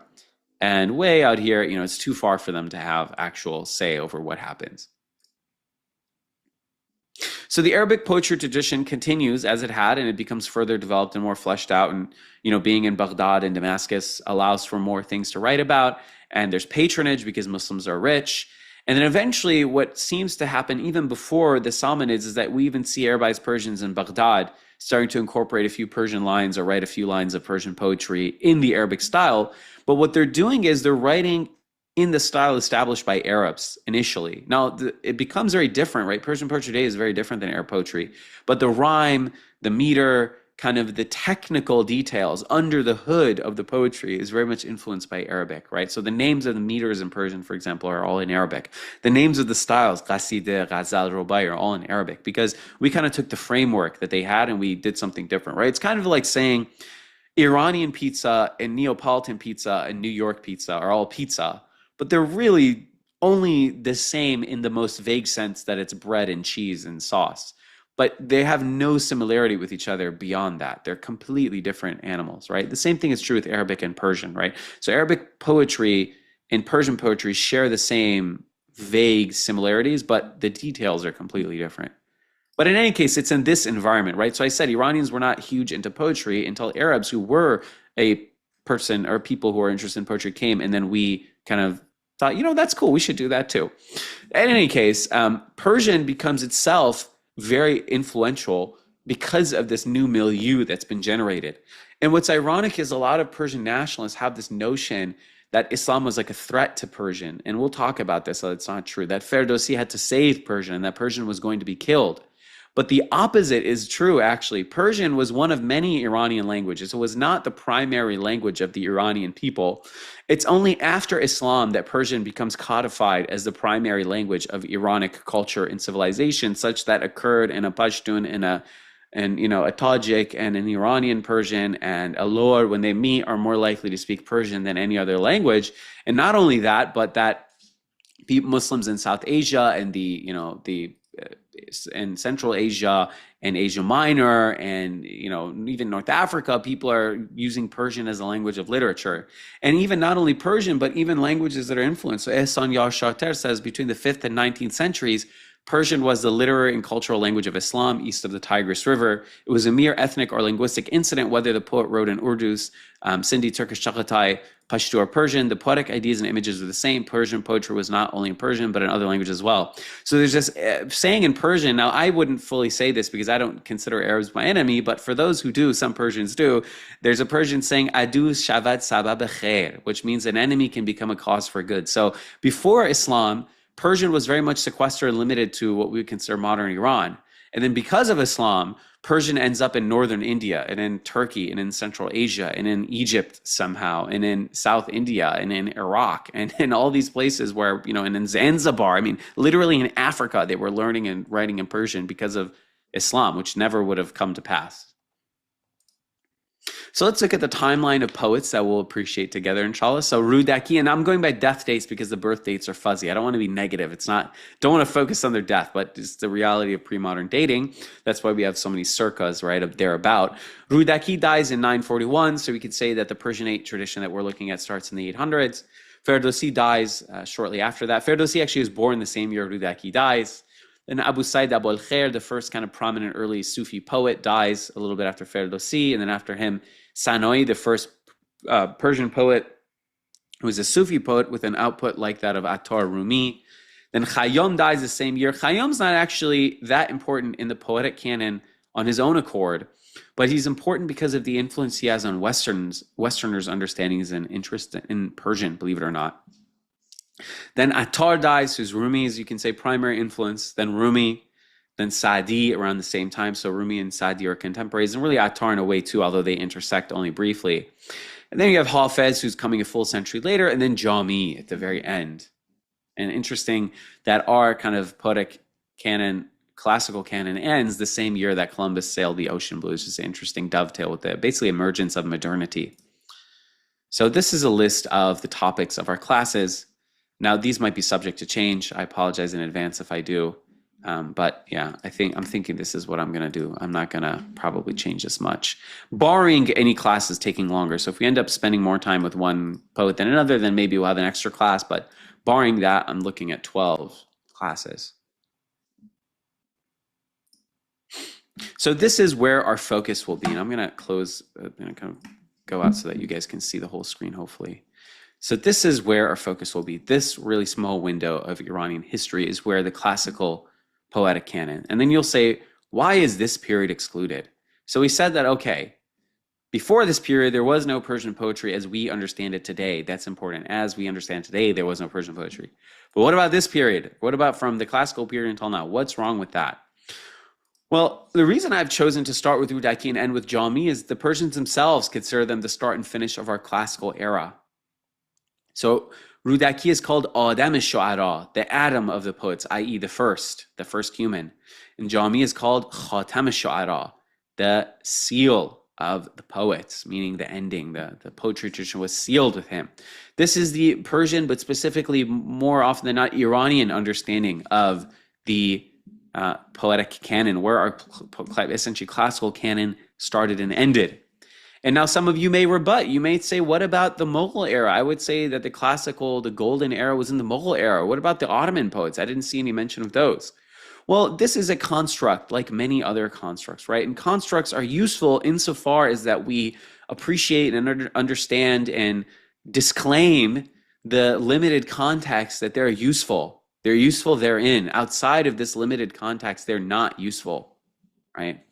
And way out here, it's too far for them to have actual say over what happens. So the Arabic poetry tradition continues as it had, and it becomes further developed and more fleshed out. And, being in Baghdad and Damascus allows for more things to write about. And there's patronage because Muslims are rich. And then eventually what seems to happen even before the Samanids is that we even see Arabized Persians in Baghdad starting to incorporate a few Persian lines or write a few lines of Persian poetry in the Arabic style. But what they're doing is they're writing in the style established by Arabs initially. Now, it becomes very different, right? Persian poetry today is very different than Arab poetry. But the rhyme, the meter, kind of the technical details under the hood of the poetry is very much influenced by Arabic, right? So the names of the meters in Persian, for example, are all in Arabic. The names of the styles, Qasideh, Ghazal, Rubai, are all in Arabic because we kind of took the framework that they had and we did something different, right? It's kind of like saying Iranian pizza and Neapolitan pizza and New York pizza are all pizza, but they're really only the same in the most vague sense that it's bread and cheese and sauce. But they have no similarity with each other beyond that. They're completely different animals, right? The same thing is true with Arabic and Persian, right? So Arabic poetry and Persian poetry share the same vague similarities, but the details are completely different. But in any case, it's in this environment, right? So I said Iranians were not huge into poetry until Arabs who were a person or people who are interested in poetry came, and then we kind of thought, that's cool, we should do that too. In any case, Persian becomes itself very influential because of this new milieu that's been generated. And what's ironic is a lot of Persian nationalists have this notion that Islam was like a threat to Persian. And we'll talk about this, so it's not true, that Ferdowsi had to save Persian and that Persian was going to be killed. But the opposite is true, actually. Persian was one of many Iranian languages. It was not the primary language of the Iranian people. It's only after Islam that Persian becomes codified as the primary language of Iranic culture and civilization, such that a Kurd and a Pashtun and a Tajik and an Iranian Persian and a Lord, when they meet, are more likely to speak Persian than any other language. And not only that, but that Muslims in South Asia and in Central Asia and Asia Minor and even North Africa, people are using Persian as a language of literature. And even not only Persian, but even languages that are influenced. So Ehsan Yar Shater says between the 5th and 19th centuries, Persian was the literary and cultural language of Islam east of the Tigris River. It was a mere ethnic or linguistic incident, whether the poet wrote in Urdu, Sindhi, Turkish, Chagatai, Pashto, or Persian. The poetic ideas and images were the same. Persian poetry was not only in Persian, but in other languages as well. So there's this saying in Persian. Now, I wouldn't fully say this because I don't consider Arabs my enemy, but for those who do, some Persians do, there's a Persian saying, Adu shavad sabab khair, which means an enemy can become a cause for good. So before Islam, Persian was very much sequestered and limited to what we would consider modern Iran. And then because of Islam, Persian ends up in northern India and in Turkey and in Central Asia and in Egypt somehow and in South India and in Iraq and in all these places where, and in Zanzibar, I mean, literally in Africa, they were learning and writing in Persian because of Islam, which never would have come to pass. So let's look at the timeline of poets that we'll appreciate together, inshallah. So Rudaki, and I'm going by death dates because the birth dates are fuzzy. I don't want to be negative. Don't want to focus on their death, but it's the reality of pre-modern dating. That's why we have so many circas, right, of thereabout. Rudaki dies in 941, so we could say that the Persianate tradition that we're looking at starts in the 800s. Ferdowsi dies shortly after that. Ferdowsi actually was born the same year Rudaki dies. Then Abu Said Abu al-Khair, the first kind of prominent early Sufi poet, dies a little bit after Ferdowsi, and then after him, Sanoi, the first Persian poet, who was a Sufi poet with an output like that of Attar Rumi. Then Khayyam dies the same year. Khayyam's not actually that important in the poetic canon on his own accord, but he's important because of the influence he has on Westerners' understandings and interest in Persian, believe it or not. Then Attar dies, who's Rumi's, you can say, primary influence. Then Rumi, then Saadi around the same time. So Rumi and Saadi are contemporaries, and really Attar in a way too, although they intersect only briefly. And then you have Hafez, who's coming a full century later, and then Jami at the very end. And interesting that our kind of poetic canon, classical canon, ends the same year that Columbus sailed the ocean blue. It's just an interesting dovetail with the basically emergence of modernity. So this is a list of the topics of our classes. Now, these might be subject to change. I apologize in advance if I do. But yeah, I'm thinking this is what I'm going to do. I'm not going to probably change this much, barring any classes taking longer. So if we end up spending more time with one poet than another, then maybe we'll have an extra class. But barring that, I'm looking at 12 classes. So this is where our focus will be. And I'm going to close, I'm going to kind of go out so that you guys can see the whole screen, hopefully. So this is where our focus will be. This really small window of Iranian history is where the classical poetic canon. And then you'll say, why is this period excluded? So we said that, okay, before this period, there was no Persian poetry as we understand it today. That's important. As we understand today, there was no Persian poetry. But what about this period? What about from the classical period until now? What's wrong with that? Well, the reason I've chosen to start with Rudaki and end with Jami is the Persians themselves consider them the start and finish of our classical era. So Rudaki is called Adam al-Shu'ara, the Adam of the poets, i.e. the first human. And Jami is called Khatam al-Shu'ara, the seal of the poets, meaning the ending. The poetry tradition was sealed with him. This is the Persian, but specifically more often than not Iranian understanding of the poetic canon, where our essentially classical canon started and ended. And now some of you may rebut. You may say, what about the Mughal era? I would say that the golden era was in the Mughal era. What about the Ottoman poets? I didn't see any mention of those. Well, this is a construct like many other constructs, right? And constructs are useful insofar as that we appreciate and understand and disclaim the limited context that they're useful. They're useful therein. Outside of this limited context, they're not useful, right?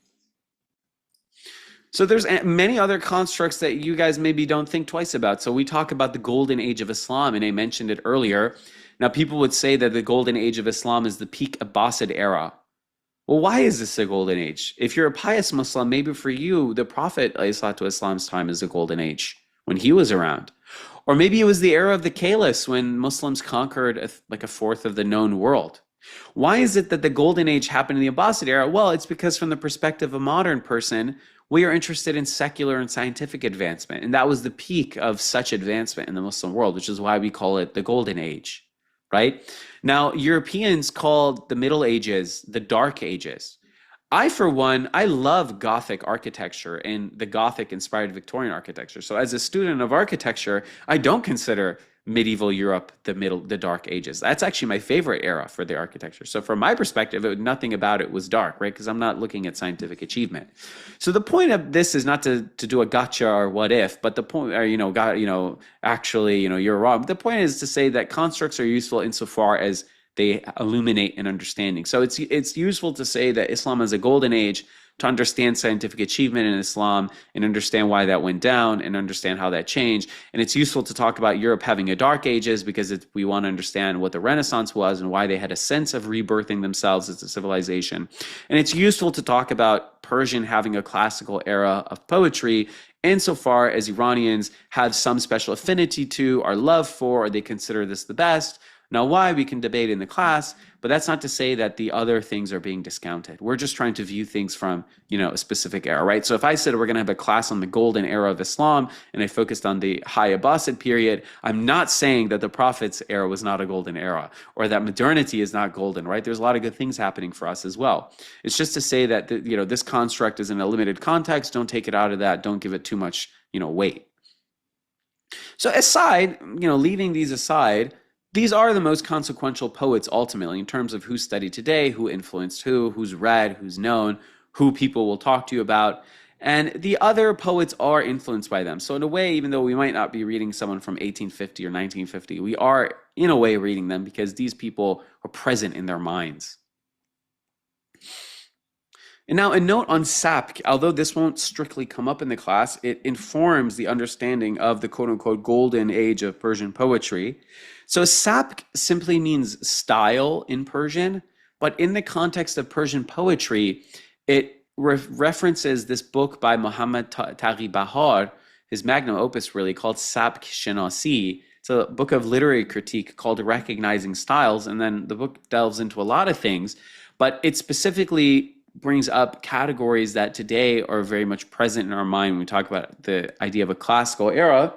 So there's many other constructs that you guys maybe don't think twice about. So we talk about the golden age of Islam, and I mentioned it earlier. Now, people would say that the golden age of Islam is the peak Abbasid era. Well, why is this a golden age? If you're a pious Muslim, maybe for you, the Prophet ﷺ's time is the golden age when he was around. Or maybe it was the era of the caliphs when Muslims conquered like a fourth of the known world. Why is it that the golden age happened in the Abbasid era? Well, it's because from the perspective of a modern person, we are interested in secular and scientific advancement. And that was the peak of such advancement in the Muslim world, which is why we call it the golden age, right? Now, Europeans called the Middle Ages the Dark Ages. I, for one, I love Gothic architecture and the Gothic-inspired Victorian architecture. So as a student of architecture, I don't consider medieval Europe the Dark Ages. That's actually my favorite era for the architecture. So from my perspective, nothing about it was dark, right? Because I'm not looking at scientific achievement. So the point of this is not to do a gotcha or what if, but the point, or, actually, you're wrong. The point is to say that constructs are useful insofar as they illuminate an understanding. So it's useful to say that Islam is a golden age to understand scientific achievement in Islam and understand why that went down and understand how that changed. And it's useful to talk about Europe having a dark ages because we want to understand what the Renaissance was and why they had a sense of rebirthing themselves as a civilization. And it's useful to talk about Persian having a classical era of poetry insofar as Iranians have some special affinity to, or love for, or they consider this the best. Now, why, we can debate in the class, but that's not to say that the other things are being discounted. We're just trying to view things from, a specific era, right? So if I said we're going to have a class on the golden era of Islam, and I focused on the high Abbasid period, I'm not saying that the Prophet's era was not a golden era, or that modernity is not golden, right? There's a lot of good things happening for us as well. It's just to say that, this construct is in a limited context. Don't take it out of that. Don't give it too much, weight. So aside, leaving these aside, these are the most consequential poets ultimately in terms of who's studied today, who influenced who's read, who's known, who people will talk to you about. And the other poets are influenced by them. So in a way, even though we might not be reading someone from 1850 or 1950, we are in a way reading them because these people are present in their minds. And now a note on Sapk, although this won't strictly come up in the class, it informs the understanding of the quote-unquote golden age of Persian poetry. So Sapk simply means style in Persian, but in the context of Persian poetry, it references this book by Muhammad Taghi Bahar, his magnum opus really, called Sapk Shenasi. It's a book of literary critique called Recognizing Styles, and then the book delves into a lot of things, but it specifically brings up categories that today are very much present in our mind when we talk about the idea of a classical era.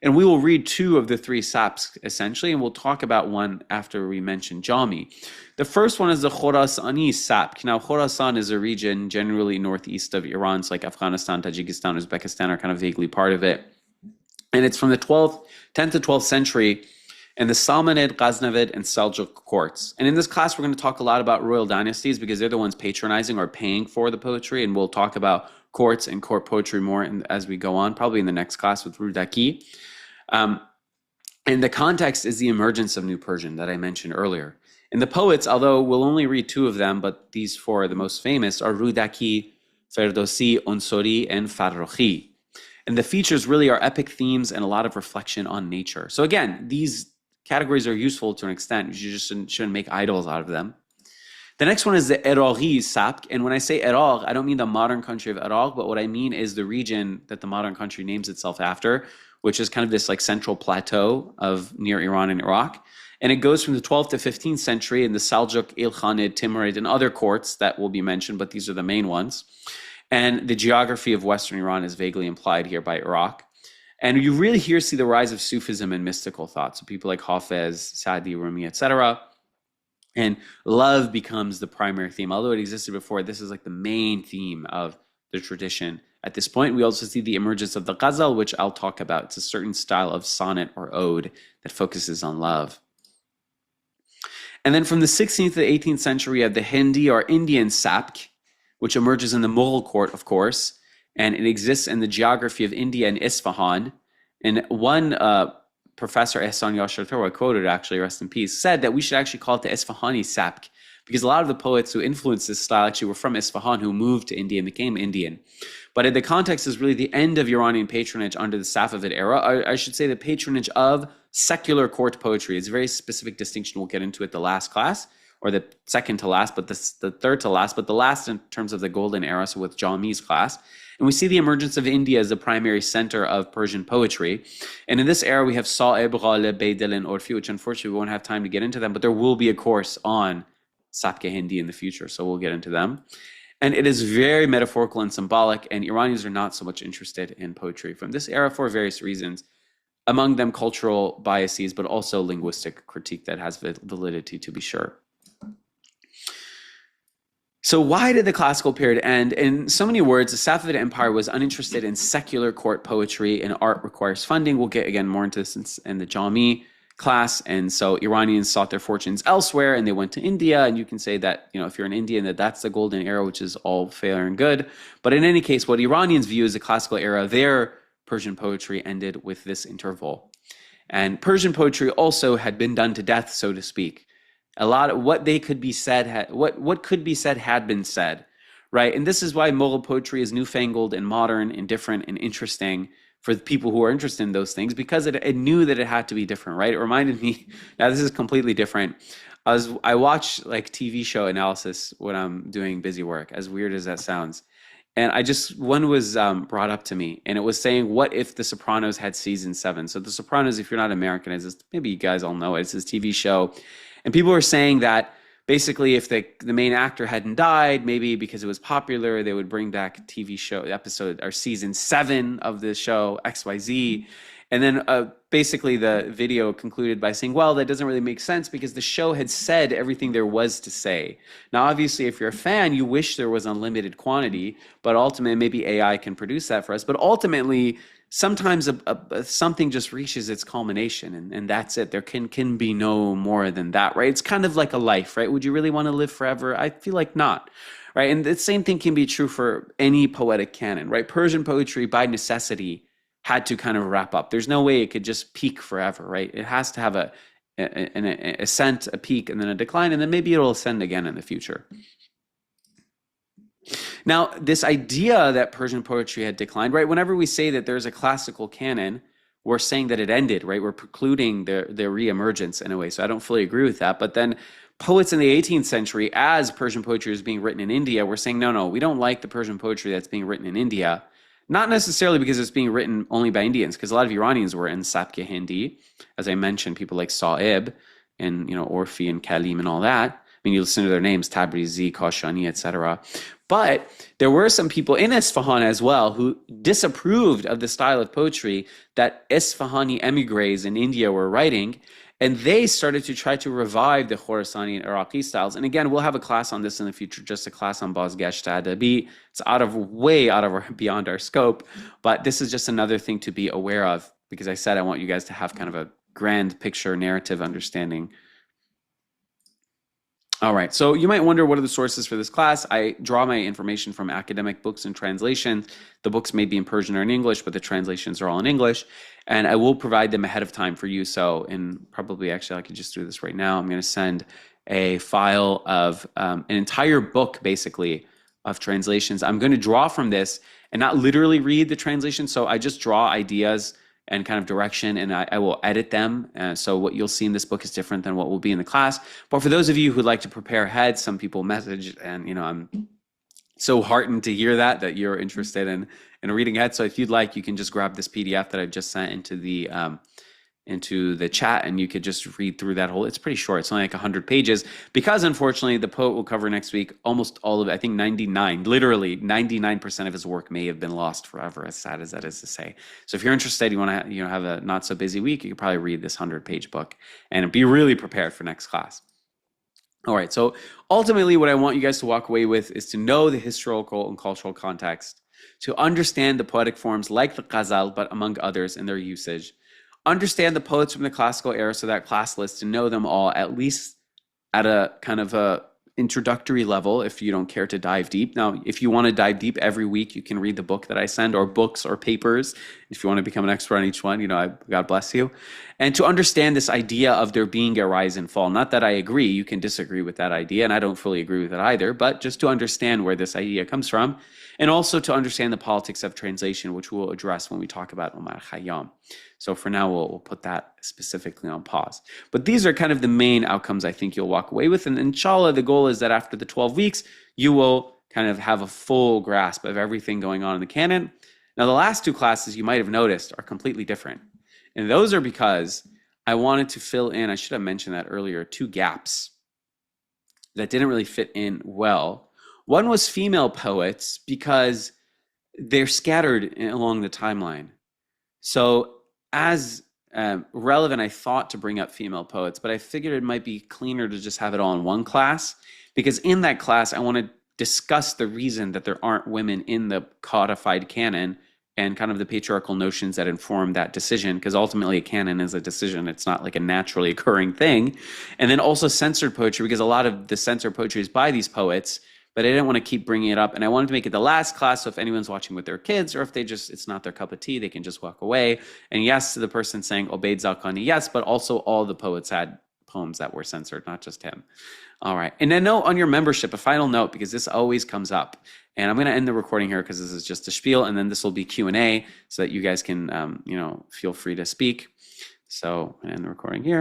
And we will read two of the three saps essentially, and we'll talk about one after we mention Jami. The first one is the Khorasani sap. Now, Khorasan is a region generally northeast of Iran. It's like Afghanistan, Tajikistan, Uzbekistan are kind of vaguely part of it. And it's from the 10th to 12th century, and the Salmanid, Ghaznavid, and Seljuk courts. And in this class, we're going to talk a lot about royal dynasties because they're the ones patronizing or paying for the poetry, and we'll talk about courts and court poetry more as we go on, probably in the next class with Rudaki. And the context is the emergence of New Persian that I mentioned earlier. And the poets, although we'll only read two of them, but these four are the most famous, are Rudaki, Ferdowsi, Unsuri, and Farrokhi. And the features really are epic themes and a lot of reflection on nature. So again, these categories are useful to an extent. You just shouldn't make idols out of them. The next one is the Iraqi Sapk. And when I say Iraq, I don't mean the modern country of Iraq, but what I mean is the region that the modern country names itself after, which is kind of this like central plateau of near Iran and Iraq. And it goes from the 12th to 15th century in the Seljuk, Ilkhanid, Timurid, and other courts that will be mentioned, but these are the main ones. And the geography of Western Iran is vaguely implied here by Iraq. And you really here see the rise of Sufism and mystical thought. So people like Hafez, Sadi, Rumi, etc. And love becomes the primary theme. Although it existed before, this is like the main theme of the tradition. At this point, we also see the emergence of the ghazal, which I'll talk about. It's a certain style of sonnet or ode that focuses on love. And then from the 16th to the 18th century, we have the Hindi or Indian Sapk, which emerges in the Mughal court, of course. And it exists in the geography of India and Isfahan. And one professor, Ehsan Yashar, who I quoted actually, rest in peace, said that we should actually call it the Isfahani Sapk, because a lot of the poets who influenced this style actually were from Isfahan, who moved to India and became Indian. But in the context is really the end of Iranian patronage under the Safavid era. I should say the patronage of secular court poetry. It's a very specific distinction. We'll get into it the last class, or the second to last, but the third to last, but the last in terms of the golden era, so with Jami's class. And we see the emergence of India as the primary center of Persian poetry. And in this era, we have Sa'ib, Ghalib, Baydil, and Orfi, which unfortunately we won't have time to get into them, but there will be a course on Sapke Hindi in the future, so we'll get into them. And it is very metaphorical and symbolic, and Iranians are not so much interested in poetry from this era for various reasons, among them cultural biases, but also linguistic critique that has validity, to be sure. So why did the classical period end? In so many words, the Safavid Empire was uninterested in secular court poetry, and art requires funding. We'll get again more into this in the Jami class. And so Iranians sought their fortunes elsewhere, and they went to India. And you can say that, if you're an Indian, that's the golden era, which is all fair and good. But in any case, what Iranians view as the classical era, their Persian poetry ended with this interval. And Persian poetry also had been done to death, so to speak. A lot of what could be said had been said. right? And this is why Mughal poetry is newfangled and modern and different and interesting for the people who are interested in those things, because it knew that it had to be different, right? It reminded me, now this is completely different. I watch like TV show analysis when I'm doing busy work, as weird as that sounds. And one was brought up to me, and it was saying, what if The Sopranos had season 7? So The Sopranos, if you're not American, maybe you guys all know it, it's this TV show. And people were saying that basically if the main actor hadn't died, maybe because it was popular, they would bring back a TV show episode or season 7 of the show XYZ. And then basically the video concluded by saying, well, that doesn't really make sense because the show had said everything there was to say. Now, obviously, if you're a fan, you wish there was unlimited quantity, but ultimately, maybe AI can produce that for us. But ultimately, sometimes something just reaches its culmination, and that's it. There can be no more than that, right? It's kind of like a life, right? Would you really want to live forever? I feel like not. Right. And the same thing can be true for any poetic canon, right? Persian poetry, by necessity, had to kind of wrap up. There's no way it could just peak forever, right? It has to have an ascent, a peak, and then a decline, and then maybe it'll ascend again in the future. Now, this idea that Persian poetry had declined, right? Whenever we say that there's a classical canon, we're saying that it ended, right? We're precluding their reemergence in a way. So I don't fully agree with that. But then poets in the 18th century, as Persian poetry is being written in India, we're saying, no, we don't like the Persian poetry that's being written in India. Not necessarily because it's being written only by Indians, because a lot of Iranians were in Sabke Hindi. As I mentioned, people like Sa'ib and Orfi and Kalim and all that. I mean, you listen to their names, Tabrizi, Kashani, etc. But there were some people in Isfahan as well who disapproved of the style of poetry that Isfahani emigres in India were writing, and they started to try to revive the Khorasani and Iraqi styles. And again, we'll have a class on this in the future, just a class on Bazgasht Adabi. It's beyond our scope, but this is just another thing to be aware of, because I said I want you guys to have kind of a grand picture narrative understanding. All right, so you might wonder, what are the sources for this class? I draw my information from academic books and translations. The books may be in Persian or in English, but the translations are all in English, and I will provide them ahead of time for you. So probably, actually, I could just do this right now. I'm going to send a file of an entire book, basically, of translations. I'm going to draw from this and not literally read the translation. So I just draw ideas and kind of direction, and I will edit them. So what you'll see in this book is different than what will be in the class. But for those of you who'd like to prepare ahead, some people message, and I'm so heartened to hear that you're interested in reading ahead. So if you'd like, you can just grab this PDF that I've just sent into the chat, and you could just read through that whole. It's pretty short. It's only like 100 pages, because unfortunately the poet will cover next week almost all of it. I think 99% of his work may have been lost forever, as sad as that is to say. So if you're interested, you want to have a not so busy week, you could probably read this 100-page book and be really prepared for next class. All right, so ultimately what I want you guys to walk away with is to know the historical and cultural context, to understand the poetic forms like the ghazal, but among others in their usage. Understand the poets from the classical era, so that class list, to know them all, at least at a kind of a introductory level, if you don't care to dive deep. Now, if you want to dive deep every week, you can read the book that I send, or books or papers. If you want to become an expert on each one, God bless you. And to understand this idea of there being a rise and fall. Not that I agree, you can disagree with that idea, and I don't fully agree with it either, but just to understand where this idea comes from, and also to understand the politics of translation, which we'll address when we talk about Omar Khayyam. So for now, we'll put that specifically on pause. But these are kind of the main outcomes I think you'll walk away with. And inshallah, the goal is that after the 12 weeks, you will kind of have a full grasp of everything going on in the canon. Now, the last two classes, you might have noticed, are completely different. And those are because I wanted to fill in, I should have mentioned that earlier, 2 gaps that didn't really fit in well. One was female poets, because they're scattered along the timeline. So as relevant, I thought to bring up female poets, but I figured it might be cleaner to just have it all in one class, because in that class, I want to discuss the reason that there aren't women in the codified canon and kind of the patriarchal notions that inform that decision, because ultimately a canon is a decision. It's not like a naturally occurring thing. And then also censored poetry, because a lot of the censored poetry is by these poets, but I didn't want to keep bringing it up. And I wanted to make it the last class, so if anyone's watching with their kids, or if it's not their cup of tea, they can just walk away. And yes, to the person saying Obeid Zalkani, yes, but also all the poets had poems that were censored, not just him. All right. And then note on your membership, a final note, because this always comes up. And I'm going to end the recording here because this is just a spiel, and then this will be Q&A so that you guys can, feel free to speak. So I'm going to end the recording here.